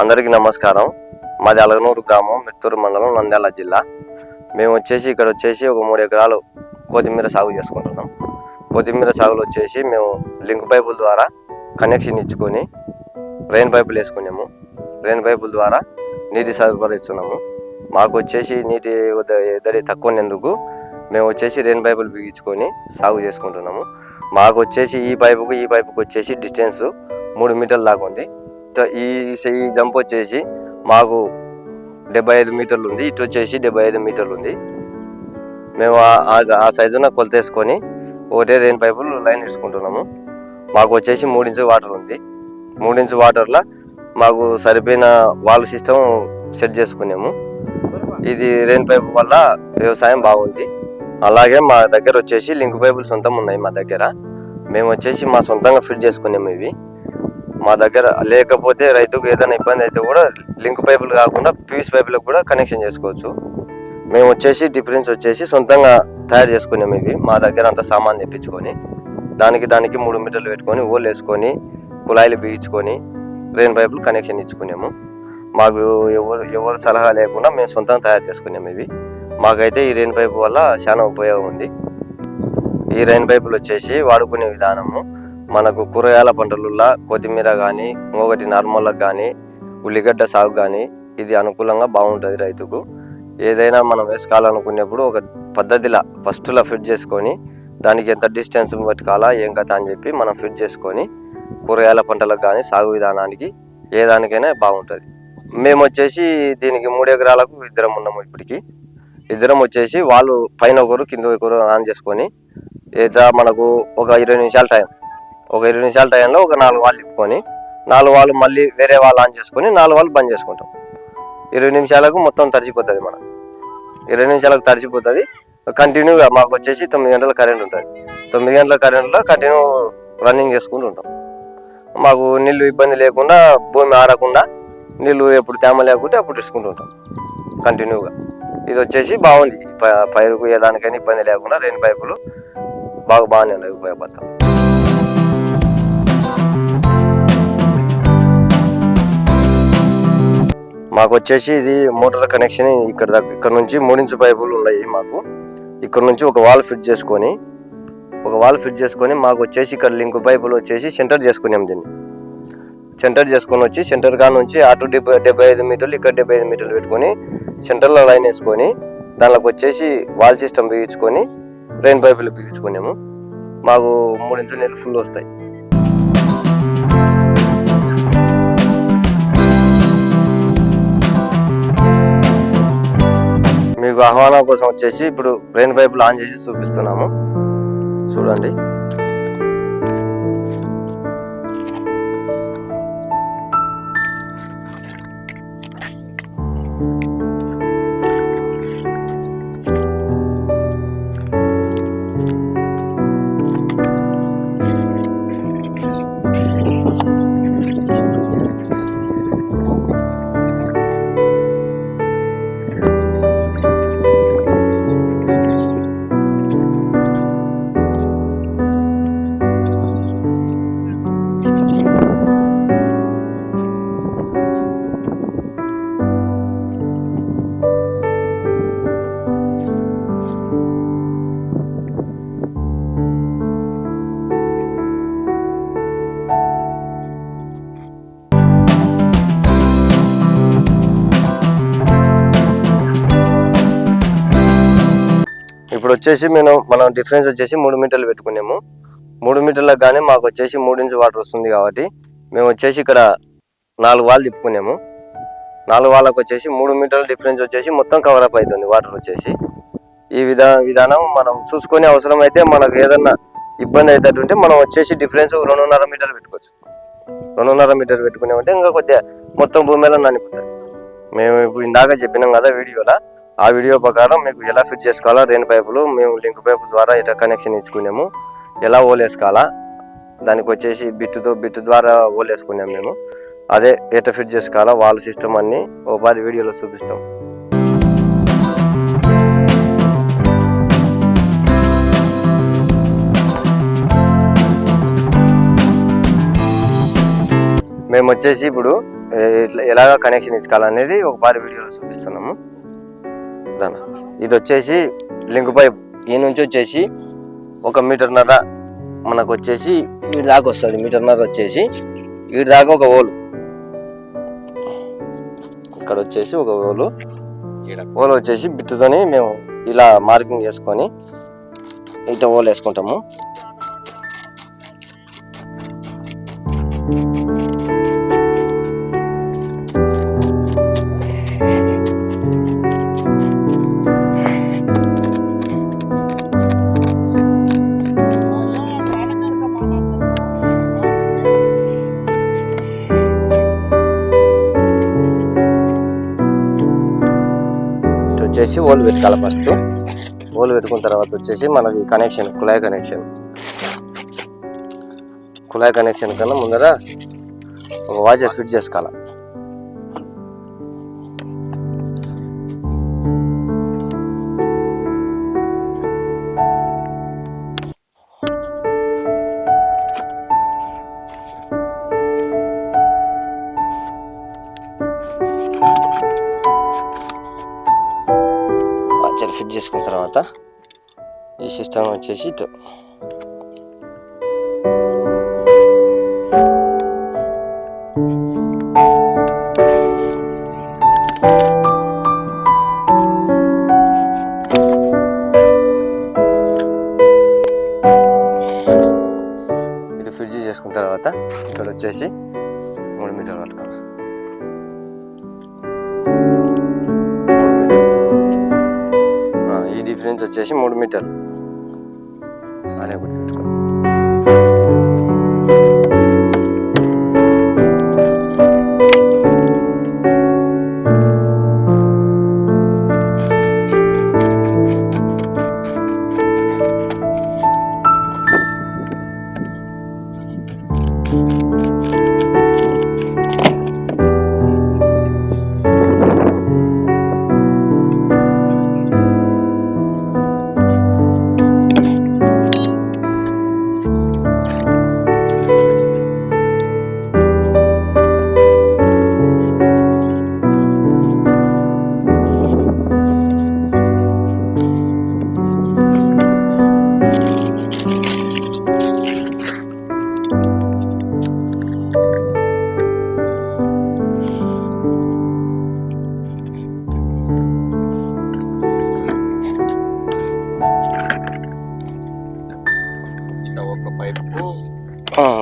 అందరికీ నమస్కారం. మాది అలగనూరు గ్రామం, మిత్తూరు మండలం, నంద్యాల జిల్లా. మేము ఇక్కడ ఒక 3 ఎకరాలు కొత్తిమీర సాగు చేసుకుంటున్నాం. కొత్తిమీర సాగులో మేము లింక్ పైపుల ద్వారా కనెక్షన్ ఇచ్చుకొని రెయిన్ పైపులు వేసుకున్నాము. రెయిన్ పైపుల ద్వారా నీటి సరఫరా ఇస్తున్నాము. మాకు నీటి ఎద్దడి తక్కువ ఉన్నందుకు మేము రెయిన్ పైపులు బిగించుకొని సాగు చేసుకుంటున్నాము. మాకు ఈ పైపుకు డిస్టెన్స్ 3 మీటర్ల దాకా ఉంది. ఈ జంప్ మాకు 75 మీటర్లు ఉంది. ఇటు 75 మీటర్లు ఉంది. మేము ఆ సైజున కొలత వేసుకొని ఒకటే రెయిన్ పైపులు లైన్ వేసుకుంటున్నాము. మాకు 3 ఇంచు వాటర్ ఉంది. 3 ఇంచు వాటర్లో మాకు సరిపోయిన వాల్ సిస్టమ్ సెట్ చేసుకున్నాము. ఇది రెయిన్ పైపు వల్ల వ్యవసాయం బాగుంది. అలాగే మా దగ్గర లింక్ పైపులు సొంతం ఉన్నాయి. మా దగ్గర మేము మా సొంతంగా ఫిట్ చేసుకున్నాము. ఇవి మా దగ్గర లేకపోతే రైతుకు ఏదైనా ఇబ్బంది అయితే కూడా లింక్ పైపులు కాకుండా పీవీసీ పైపులకు కూడా కనెక్షన్ చేసుకోవచ్చు. మేము డిఫరెన్స్ సొంతంగా తయారు చేసుకున్నాము. ఇవి మా దగ్గర అంతా సామాన్ తెప్పించుకొని దానికి 3 మీటర్లు పెట్టుకొని ఓళ్ళు వేసుకొని కుళాయిలు బిగించుకొని రెయిన్ పైపులు కనెక్షన్ ఇచ్చుకున్నాము. మాకు ఎవరు సలహా లేకుండా మేము సొంతంగా తయారు చేసుకున్నాము. ఇవి మాకైతే ఈ రెయిన్ పైపు వల్ల చాలా ఉపయోగం ఉంది. ఈ రెయిన్ పైపులు వాడుకునే విధానము మనకు కూరగాయల పంటలలో కొత్తిమీర కానీ ఇంకొకటి నార్మల్కి కానీ ఉల్లిగడ్డ సాగు కానీ ఇది అనుకూలంగా బాగుంటుంది. రైతుకు ఏదైనా మనం వేసుకోవాలనుకునేప్పుడు ఒక పద్ధతిలో ఫస్ట్లో ఫిట్ చేసుకొని దానికి ఎంత డిస్టెన్స్ పెట్టుకోవాలా ఏం కథ అని చెప్పి మనం ఫిట్ చేసుకొని కూరగాయల పంటలకు కానీ సాగు విధానానికి ఏ దానికైనా బాగుంటుంది. మేము దీనికి 3 ఎకరాలకు ఇద్దరం ఉన్నాము. ఇప్పటికి ఇద్దరం వాళ్ళు పైన ఒకరు కింద ఒకరు ఆన్ చేసుకొని మనకు ఒక 20 నిమిషాల టైం ఒక 20 నిమిషాల టైంలో ఒక 4 వాళ్ళు తిప్పుకొని 4 వాళ్ళు మళ్ళీ వేరే వాళ్ళు ఆన్ చేసుకొని 4 వాళ్ళు బంద్ చేసుకుంటాం. 20 నిమిషాలకు మొత్తం తడిచిపోతుంది. మనకు 20 నిమిషాలకు తడిచిపోతుంది. కంటిన్యూగా మాకు 9 గంటల కరెంట్ ఉంటుంది. 9 గంటల కరెంట్లో కంటిన్యూ రన్నింగ్ చేసుకుంటూ ఉంటాం. మాకు నీళ్ళు ఇబ్బంది లేకుండా భూమి ఆరకుండా నీళ్ళు ఎప్పుడు తేమ లేకుంటే అప్పుడు ఇసుకుంటూ ఉంటాం కంటిన్యూగా. ఇది బాగుంది. పైరుకు ఏ దానికైనా ఇబ్బంది లేకుండా రెయిన్ పైపులు బాగానే ఉన్నాయి, ఉపయోగపడతాం. మాకు ఇది మోటార్ కనెక్షన్ ఇక్కడ నుంచి 3 ఇంచు పైపులు ఉన్నాయి. మాకు ఇక్కడ నుంచి ఒక వాల్ ఫిట్ చేసుకొని మాకు ఇక్కడ లింక్ పైపులు సెంటర్ చేసుకున్నాం. దీన్ని సెంటర్ చేసుకొని సెంటర్ గా నుంచి అటు 75 మీటర్లు ఇక్కడ 75 మీటర్లు పెట్టుకొని సెంటర్లో లైన్ వేసుకొని దానిలోకి వాల్ సిస్టమ్ బిగించుకొని రెయిన్ పైపులు బిగించుకున్నాము. మాకు 3 ఇంచుల నీళ్ళు ఫుల్ వస్తాయి. మీకు ఆహ్వానం కోసం ఇప్పుడు రెయిన్ పైపులు ఆన్ చేసి చూపిస్తున్నాము. చూడండి. ఇప్పుడు మనం డిఫరెన్స్ 3 మీటర్లు పెట్టుకున్నాము. 3 మీటర్లకు కానీ మాకు 3 ఇంచు వాటర్ వస్తుంది కాబట్టి మేము ఇక్కడ 4 వాళ్ళు తిప్పుకున్నాము. 4 వాళ్ళకు 3 మీటర్ల డిఫరెన్స్ మొత్తం కవర్ అప్ అవుతుంది వాటర్. ఈ విధానం మనం చూసుకొని అవసరం అయితే మనకు ఏదన్నా ఇబ్బంది అవుతుంటే మనం డిఫరెన్స్ 2.5 మీటర్లు పెట్టుకోవచ్చు. 2.5 మీటర్లు పెట్టుకున్నామంటే ఇంకా కొద్దిగా మొత్తం భూమిలో నానిపోతుంది. మేము ఇప్పుడు ఇందాక చెప్పినాం కదా వీడియోలో, ఆ వీడియో ప్రకారం మీకు ఎలా ఫిట్ చేసుకోవాలా రెయిన్ పైపులు మేము లింక్ పైపు ద్వారా ఎట్లా కనెక్షన్ ఇచ్చుకున్నాము, ఎలా ఓలేసుకోవాలా దానికి బిట్టు ద్వారా ఓలేసుకున్నాము. మేము అదే ఎట్లా ఫిట్ చేసుకోవాలా వాల్ సిస్టమ్ అన్ని ఒకసారి వీడియోలో చూపిస్తాం. మేము ఇప్పుడు ఇట్లా ఎలాగ కనెక్షన్ ఇచ్చుకోవాలనేది ఒక పారి వీడియోలో చూపిస్తున్నాము. దాని ఇది వచ్చేసి లింక్ పైప్. ఈ నుంచి వచ్చేసి 1.5 మీటర్న్నర మనకు వచ్చేసి వీడి దాకా వస్తుంది. 1.5 మీటర్న్నర వచ్చేసి వీడి దాకా ఒక హోల్. ఇక్కడ వచ్చేసి ఒక హోల్ వచ్చేసి బిట్టుతోని మేము ఇలా మార్కింగ్ చేసుకొని ఇట హోల్ వేసుకుంటాము. వచ్చేసి హోల్ పెట్టుకోవాలి. ఫస్ట్ హోల్ పెట్టుకున్న తర్వాత వచ్చేసి మనకి కనెక్షన్ కుళాయి కనెక్షన్ కన్నా ముందర ఒక వాచర్ ఫిట్ చేసుకోవాలి. ఫిట్ చేసుకున్న తర్వాత ఈ సిస్టమ్ వచ్చేసి ఇటు ఇటు ఫిట్ చేసుకున్న తర్వాత ఇక్కడ వచ్చేసి 3 మీటర్లు పట్టుకోవాలి. ఈ డిఫరెన్స్ వచ్చేసి 3 మీటర్లు అనే గుర్తుపెట్టుకో.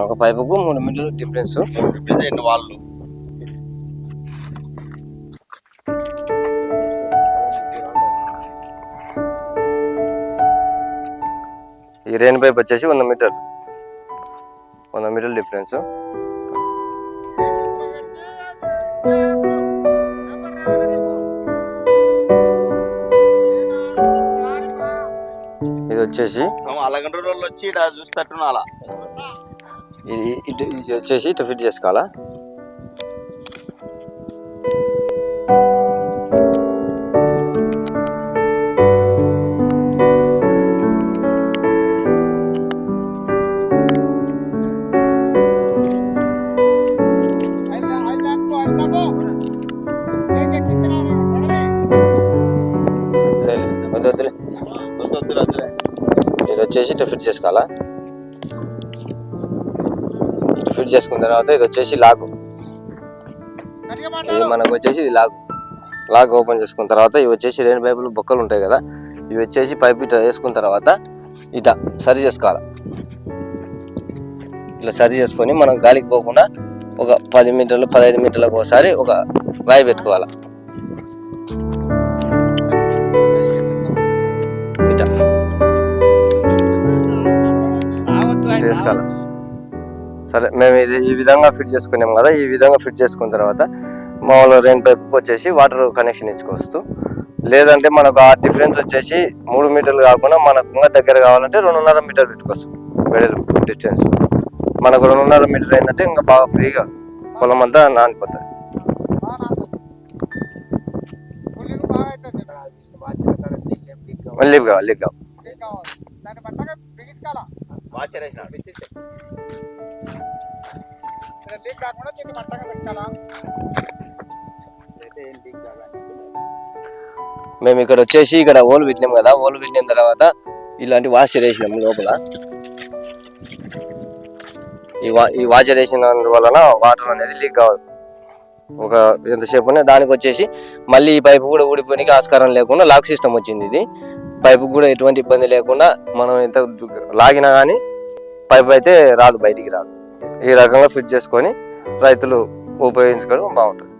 ఒక పైపుకు 3 మీటర్ల డిఫరెన్స్. ఎన్ని వాళ్ళు ఈ రెయిన్ పైప్ వచ్చేసి 100 మీటర్ల డిఫరెన్స్. ఇది వచ్చేసి వచ్చి చూస్తట్టున్నా అలా ఇది వచ్చేసి ఇటు ఫిట్ చేసుకోవాలా. ఇది వచ్చేసి ఇటు ఫిట్ చేసుకోవాలా. ఫిట్ చేసుకున్న తర్వాత ఇది వచ్చేసి లాక్. ఇది మనకు వచ్చేసి ఇది లాక్ ఓపెన్ చేసుకున్న తర్వాత ఇవి వచ్చేసి రెయిన్ పైపులు బొక్కలు ఉంటాయి కదా, ఇవి వచ్చేసి పైప్ ఇట్లా వేసుకున్న తర్వాత ఇట సరి చేసుకోవాలి. ఇట్లా సరి చేసుకొని మనం గాలికి పోకుండా ఒక 10 మీటర్లు 15 మీటర్లకు ఒకసారి ఒక రాయి పెట్టుకోవాలి. ఇట వేసుకోవాలి. సరే, మేము ఇది ఈ విధంగా ఫిట్ చేసుకున్నాం కదా. ఈ విధంగా ఫిట్ చేసుకున్న తర్వాత మామూలు రెయిన్ పైప్కి వచ్చేసి వాటర్ కనెక్షన్ ఇచ్చుకోవచ్చు. లేదంటే మనకు ఆ డిఫరెన్స్ వచ్చేసి 3 మీటర్లు కాకుండా మనకు ఇంకా దగ్గర కావాలంటే 2.5 మీటర్ పెట్టుకోవచ్చు. వెడల్పు డిస్టెన్స్ మనకు 2.5 మీటర్ అయిందంటే ఇంకా బాగా ఫ్రీగా పొలం అంతా నానిపోతుంది. లీవ్ కావాలి. మేము ఇక్కడ వచ్చేసి ఇక్కడ ఓలు పెట్టినాం కదా, ఓలు పెట్టిన తర్వాత ఇలాంటి వాషర్ వేసినాము లోపల. ఈ వాషర్ వేసినందువలన వాటర్ అనేది లీక్ కావదు. ఒక ఎంతసేపు దానికి వచ్చేసి మళ్ళీ ఈ పైపు కూడా ఊడిపోయినకి ఆస్కారం లేకుండా లాక్ సిస్టమ్ వచ్చింది. ఇది పైపు కూడా ఎటువంటి ఇబ్బంది లేకుండా మనం ఎంత లాగినా కానీ పైపు అయితే రాదు, బయటికి రాదు. ఈ రకంగా ఫిట్ చేసుకొని రైతులు ఉపయోగించుకోవడం బాగుంటుంది.